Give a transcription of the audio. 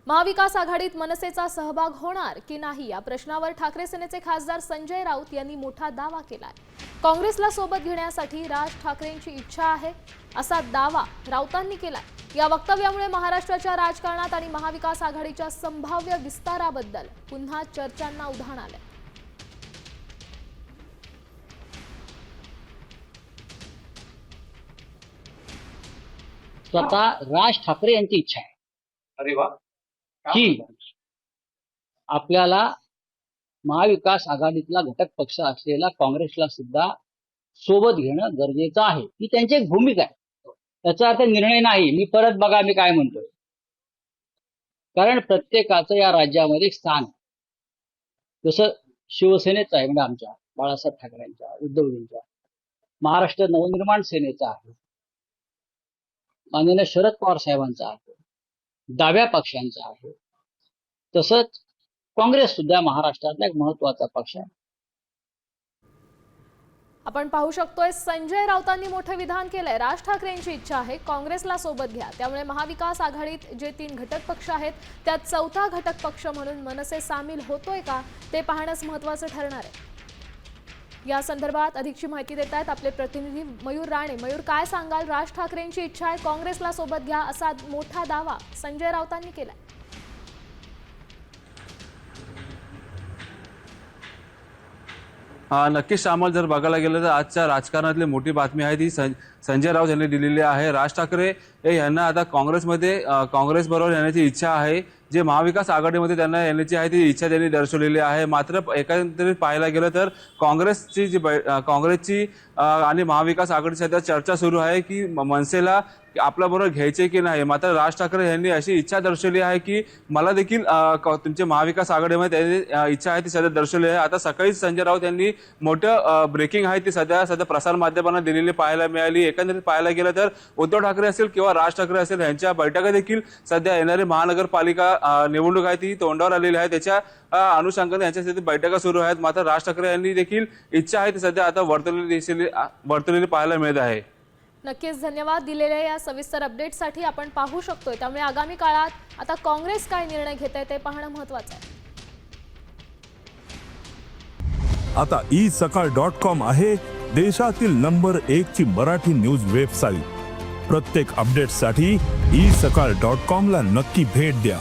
महाविकास आघाडीत मनसेचा सहभाग होणार की नाही या प्रश्नावर ठाकरे सेनेचे खासदार संजय राऊत यांनी मोठा दावा केलाय। काँग्रेसला सोबत घेण्यासाठी राज ठाकरेंची इच्छा आहे असा दावा राऊतांनी केलाय। या वक्तव्यामुळे महाराष्ट्राच्या राजकारणात आणि महाविकास आघाडीच्या संभाव्य विस्ताराबद्दल पुन्हा चर्चांना उधाण आले। स्वतः राज ठाकरे यांची इच्छा आहे अरे वा की आपल्याला महाविकास आघाडीतला घटक पक्ष असलेला काँग्रेसला सुद्धा सोबत घेणं गरजेचं आहे। ही त्यांची एक भूमिका आहे, त्याचा अर्थ निर्णय नाही। मी परत बघा मी काय म्हणतोय, कारण प्रत्येकाचं या राज्यामध्ये स्थान जसं शिवसेनेचं आहे, म्हणजे आमच्या बाळासाहेब ठाकरेंच्या, उद्धवजींच्या, महाराष्ट्र नवनिर्माण सेनेचा आहे, माननीय शरद पवार साहेबांचा आहे, डाव्या पक्षांचा आहे, तसंच काँग्रेस सुद्धा महाराष्ट्रातला एक महत्त्वाचा पक्ष आहे। आपण पाहू शकतोय संजय राऊतांनी मोठे विधान केलंय। राज ठाकरेंची इच्छा आहे काँग्रेसला सोबत घ्या, त्यामुळे महाविकास आघाडीत जे 3 घटक पक्ष आहेत त्यात चौथा घटक पक्ष म्हणून मनसे सामील होतोय का ते पाहणंच महत्त्वाचं ठरणार आहे। या संदर्भात अधिकची माहिती देत आहेत आपले प्रतिनिधी मयूर राणे। मयूर, काय सांगाल? राज ठाकरेंची इच्छा आहे काँग्रेसला सोबत घ्या असा मोठा दावा संजय राऊतांनी केलाय। नक्कीच श्यामल, जर बघायला गेलं तर आजच्या राजकारणातली मोठी बातमी आहे ती संजय राऊत यांनी दिलेली आहे। राज ठाकरे यांना आता काँग्रेस बरोबर येण्याची इच्छा आहे। जे महाविकास आघाडीमध्ये त्यांना येण्याची आहे ती इच्छा त्यांनी दर्शवलेली आहे। मात्र एकंदरीत पाहायला गेलं तर काँग्रेसची आणि महाविकास आघाडीची सध्या चर्चा सुरू आहे की मनसेला आपल्याबरोबर घ्यायचे की नाही। मात्र राज ठाकरे यांनी अशी इच्छा दर्शवली आहे की मला देखील तुमचे महाविकास आघाडीमध्ये त्यांनी इच्छा आहे ती सध्या दर्शवली आहे। आता सकाळीच संजय राऊत यांनी मोठं ब्रेकिंग आहे ती सध्या प्रसार माध्यमांना दिलेली पाहायला मिळाली। एकंदरीत पाहायला गेलं तर उद्धव ठाकरे असेल किंवा राज ठाकरे असेल यांच्या बैठका देखील सध्या येणारी महानगरपालिका निवडणूक आहे ती तोंडावर आलेली आहे, त्याच्या अनुषंगाने यांच्यासाठी बैठका सुरू आहेत। मात्र राज ठाकरे यांनी देखील इच्छा आहे ती सध्या आता वर्तवलेली पाहायला मिळत आहे। नक्कीच धन्यवाद दिलेल्या या सविस्तर अपडेटसाठी। आपण पाहू शकतोय त्यामुळे आगामी काळात आता काँग्रेस काय निर्णय घेते ते पाहणं महत्त्वाचं आहे। आता isakal.com आहे देशातील नंबर 1 ची मराठी न्यूज वेबसाईट। प्रत्येक अपडेटसाठी isakal.com ला नक्की भेट द्या।